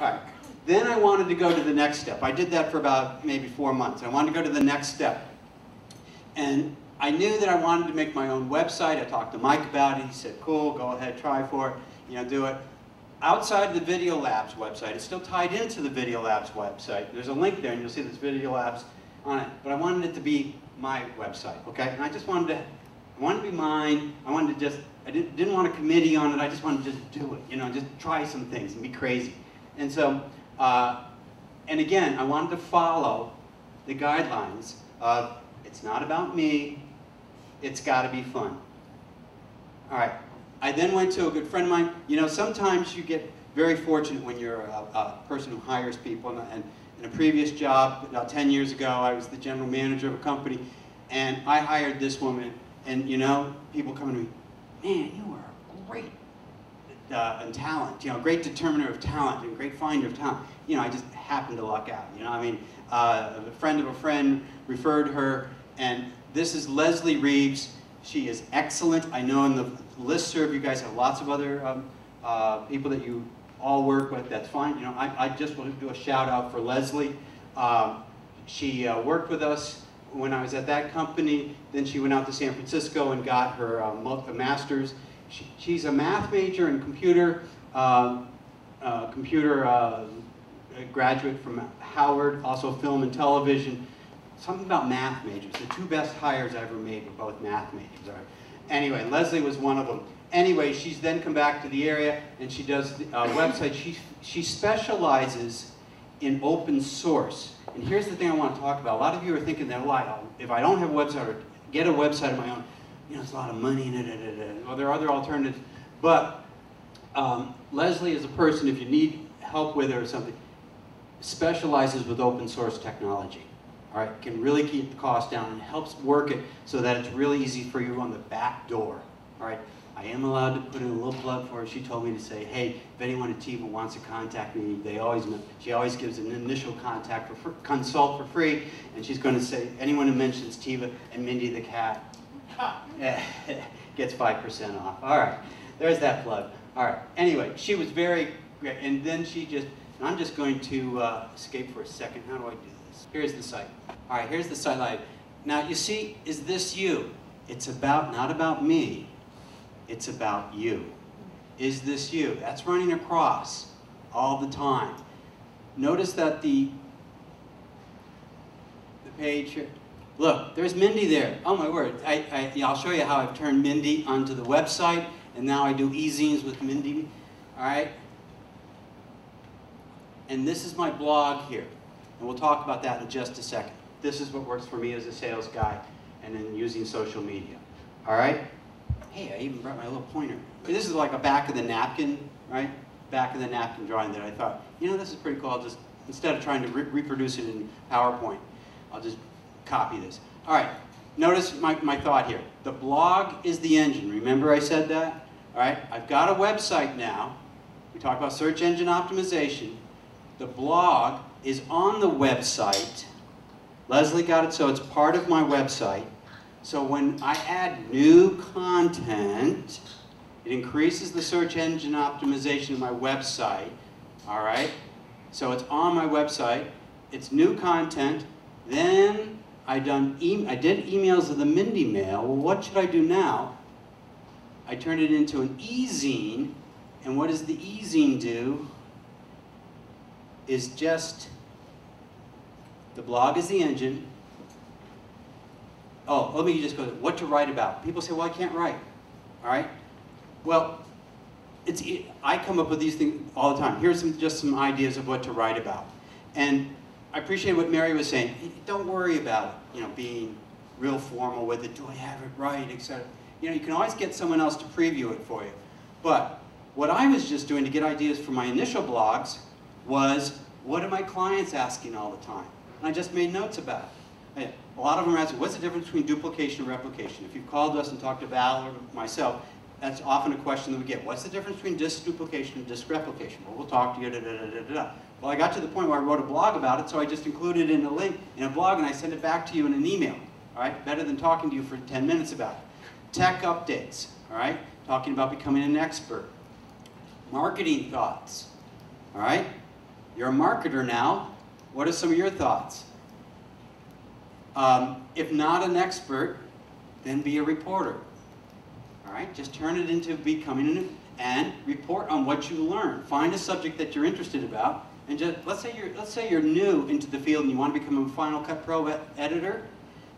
All right. Then I wanted to go to the next step. I did that for about maybe 4 months. I wanted to go to the next step. And I knew that I wanted to make my own website. I talked to Mike about it. He said, cool, go ahead, try for it, you know, do it. Outside the Video Labs website, it's still tied into the Video Labs website. There's a link there, and you'll see this Video Labs on it. But I wanted it to be my website, okay? And I just wanted to, I wanted to be mine. I wanted to just, I didn't want a committee on it. I just wanted to just do it, you know, just try some things and be crazy. And so, and again, I wanted to follow the guidelines of, it's not about me, it's got to be fun. All right. I then went to a good friend of mine. You know, sometimes you get very fortunate when you're a person who hires people. And in a previous job, about 10 years ago, I was the general manager of a company, and I hired this woman. And you know, people come to me, man, you are great in talent. You know, great determiner of talent and great finder of talent. You know, I just happened to luck out. You know, I mean, a friend of a friend referred her, and this is Leslie Reeves. She is excellent. I know in the listserv you guys have lots of other people that you all work with. That's fine. You know, I just want to do a shout out for Leslie. She worked with us when I was at that company. Then she went out to San Francisco and got her master's. She's a math major and computer graduate from Howard, also film and television. Something about math majors. The two best hires I ever made were both math majors. All right. Anyway, Leslie was one of them. Anyway, she's then come back to the area and she does the website. She specializes in open source. And here's the thing I want to talk about. A lot of you are thinking that, well, if I don't have a website or get a website of my own, you know, it's a lot of money in it. Well, there are other alternatives. But Leslie is a person, if you need help with it or something, specializes with open source technology. All right, can really keep the cost down and helps work it so that it's really easy for you on the back door. All right, I am allowed to put in a little plug for her. She told me to say, hey, if anyone at TIVA wants to contact me, she always gives an initial contact for consult for free, and she's going to say, anyone who mentions TIVA and Mindy the cat gets 5% off. All right, there's that plug. All right, anyway, she was very great, and then she just, I'm just going to escape for a second. How do I do this? Here's the site. All right, here's the site live. Now, you see, is this you? It's about, not about me, it's about you. Is this you? That's running across all the time. Notice that the page here, look, there's Mindy there. Oh my word, I'll show you how I've turned Mindy onto the website, and now I do e-zines with Mindy, all right? And this is my blog here, and we'll talk about that in just a second. This is what works for me as a sales guy and in using social media. All right? Hey, I even brought my little pointer. This is like a back of the napkin, right? Back of the napkin drawing that I thought, you know, this is pretty cool. I'll just, instead of trying to reproduce it in PowerPoint, I'll just copy this. All right, notice my thought here. The blog is the engine. Remember I said that? All right, I've got a website now. We talked about search engine optimization. The blog is on the website. Leslie got it, so it's part of my website. So when I add new content, it increases the search engine optimization of my website. All right? So it's on my website. It's new content. Then I did emails of the Mindy Mail. Well, what should I do now? I turned it into an e-zine. And what does the e-zine do? Is just, the blog is the engine. Oh, let me just go to what to write about. People say, well, I can't write. All right? Well, I come up with these things all the time. Here's just some ideas of what to write about. And I appreciate what Mary was saying. Don't worry about it, you know, being real formal with it. Do I have it right, etc. You know, you can always get someone else to preview it for you. But what I was just doing to get ideas for my initial blogs was, what are my clients asking all the time? And I just made notes about it. A lot of them are asking, what's the difference between duplication and replication? If you've called us and talked to Val or myself, that's often a question that we get. What's the difference between disk duplication and disk replication? Well, we'll talk to you, da-da-da-da-da-da. Well, I got to the point where I wrote a blog about it, so I just included it in a link in a blog, and I sent it back to you in an email. All right? Better than talking to you for 10 minutes about it. Tech updates, all right? Talking about becoming an expert. Marketing thoughts, all right? You're a marketer now. What are some of your thoughts? If not an expert, then be a reporter. All right, just turn it into becoming and report on what you learn. Find a subject that you're interested about, and just let's say you're new into the field and you want to become a Final Cut Pro editor.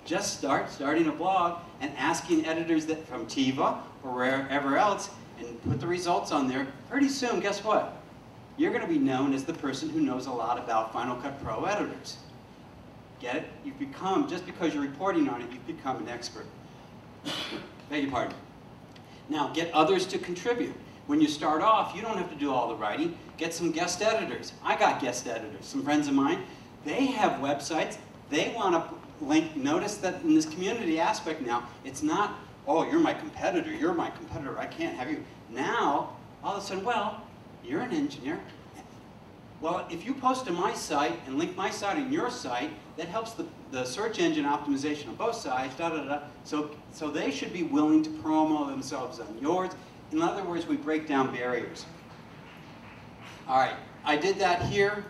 Just starting a blog and asking editors that from TIVA or wherever else, and put the results on there. Pretty soon, guess what? You're going to be known as the person who knows a lot about Final Cut Pro editors. Get it? You've become, just because you're reporting on it, you've become an expert. Beg your pardon. Now, get others to contribute. When you start off, you don't have to do all the writing. Get some guest editors. I got guest editors. Some friends of mine, they have websites. They want to link. Notice that in this community aspect now, it's not, oh, you're my competitor, I can't have you. Now, all of a sudden, well, you're an engineer. Well, if you post to my site and link my site and your site, that helps the search engine optimization on both sides, So they should be willing to promo themselves on yours. In other words, we break down barriers. All right, I did that here.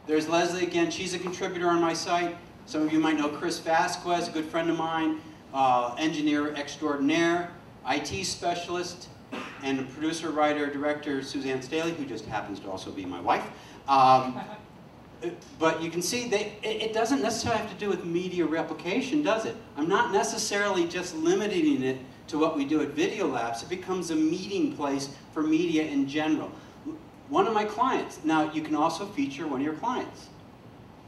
There's Leslie again. She's a contributor on my site. Some of you might know Chris Vasquez, a good friend of mine, engineer extraordinaire, IT specialist, and a producer, writer, director, Suzanne Staley, who just happens to also be my wife. But you can see it doesn't necessarily have to do with media replication, does it? I'm not necessarily just limiting it to what we do at Video Labs. It becomes a meeting place for media in general. One of my clients, now you can also feature one of your clients.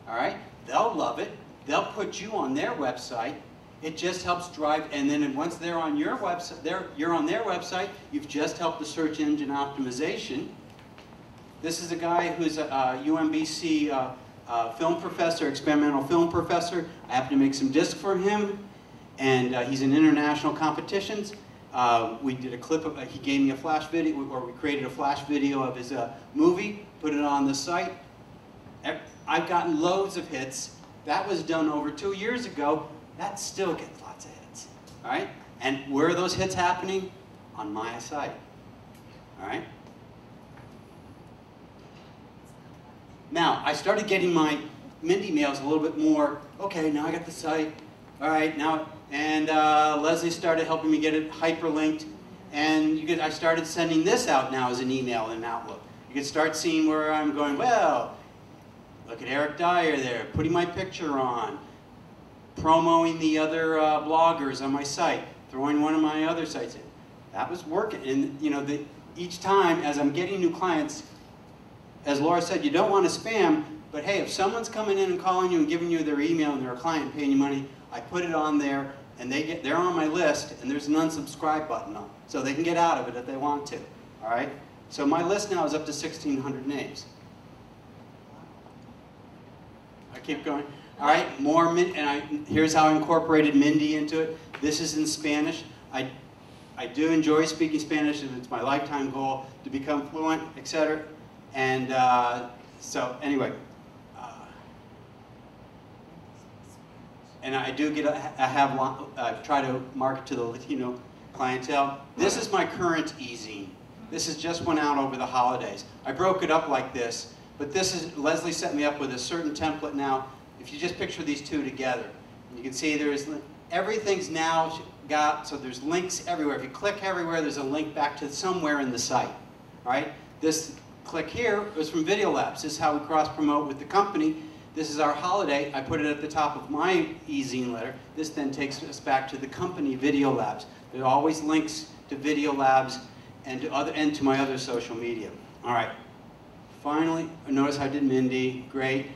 All right? They'll love it. They'll put you on their website. It just helps drive, and then once they're on your website, you're on their website, you've just helped the search engine optimization. This is a guy who's a UMBC film professor, experimental film professor. I happen to make some discs for him, and he's in international competitions. We did a clip of, he gave me a flash video, or we created a flash video of his movie, put it on the site. I've gotten loads of hits. That was done over 2 years ago. That still gets lots of hits, all right? And where are those hits happening? On my site, all right? Now, I started getting my Mindy mails a little bit more. Okay, now I got the site. All right, now, and Leslie started helping me get it hyperlinked. And I started sending this out now as an email in Outlook. You can start seeing where I'm going, well, look at Eric Dyer there, putting my picture on, promoting the other bloggers on my site, throwing one of my other sites in. That was working. And you know, each time as I'm getting new clients, as Laura said, you don't want to spam, but hey, if someone's coming in and calling you and giving you their email and they're a client paying you money, I put it on there and they're on my list and there's an unsubscribe button on, so they can get out of it if they want to. All right? So my list now is up to 1,600 names. I keep going. All right, here's how I incorporated Mindy into it. This is in Spanish. I do enjoy speaking Spanish, and it's my lifetime goal to become fluent, etc. And so anyway, and I do get I try to market to the Latino clientele. This is my current e-zine. This is just went out over the holidays. I broke it up like this, but this is Leslie set me up with a certain template now. If you just picture these two together, you can see everything's now got, so there's links everywhere. If you click everywhere, there's a link back to somewhere in the site. All right? This click here was from Video Labs. This is how we cross-promote with the company. This is our holiday. I put it at the top of my e-zine letter. This then takes us back to the company Video Labs. There always links to Video Labs and to my other social media. All right. Finally, notice how I did Mindy. Great.